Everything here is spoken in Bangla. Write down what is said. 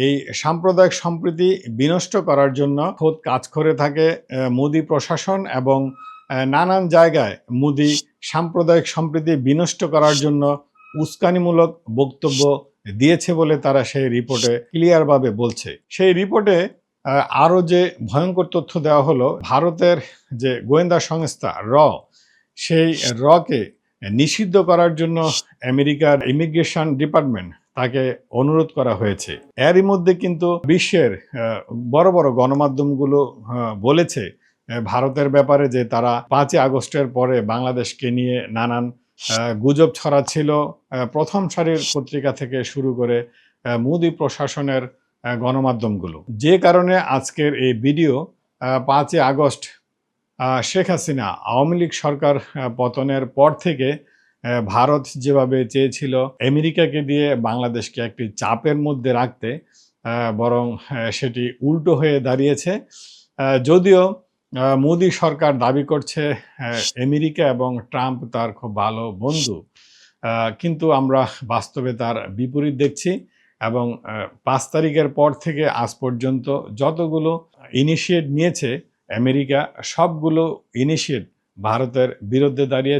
এই সাম্প্রদায়িক সম্প্রীতি বিনষ্ট করার জন্য খোদ কাজ করে থাকে মোদি প্রশাসন এবং নানান জায়গায় মোদি সাম্প্রদায়িক সম্প্রীতি বিনষ্ট করার জন্য উস্কানিমূলক বক্তব্য দিয়েছে বলে তারা সেই রিপোর্টে ক্লিয়ারভাবে বলছে। সেই রিপোর্টে আরও যে ভয়ঙ্কর তথ্য দেওয়া হলো, ভারতের যে গোয়েন্দা সংস্থা সেই রকে নিষিদ্ধ করার জন্য আমেরিকার ইমিগ্রেশন ডিপার্টমেন্ট তাকে অনুরোধ করা হয়েছে। এরই মধ্যে কিন্তু বিশ্বের বড় বড় গণমাধ্যমগুলো বলেছে ভারতের ব্যাপারে যে তারা 5ই আগস্টের পরে বাংলাদেশকে নিয়ে নানান গুজব ছড়াচ্ছিল। প্রথম সারির পত্রিকা থেকে শুরু করে মোদি প্রশাসনের গণমাধ্যমগুলো। যে কারণে আজকের এই ভিডিও 5ই আগস্ট শেখ হাসিনা আওয়ামী লীগ সরকার পতনের পর থেকে ভারত যেভাবে চেয়েছিল আমেরিকাকে দিয়ে বাংলাদেশকে একটি চাপের মধ্যে রাখতে, বরং সেটি উল্টো হয়ে দাঁড়িয়েছে। যদিও মোদি সরকার দাবি করছে আমেরিকা এবং ট্রাম্প তার খুব ভালো বন্ধু, কিন্তু আমরা বাস্তবে তার বিপরীত দেখছি। এবং 5 তারিখের পর থেকে আজ পর্যন্ত যতগুলো ইনিশিয়েট নিয়েছে আমেরিকা, সবগুলো ইনিশিয়েট ভারতের বিরুদ্ধে দাঁড়িয়েছে।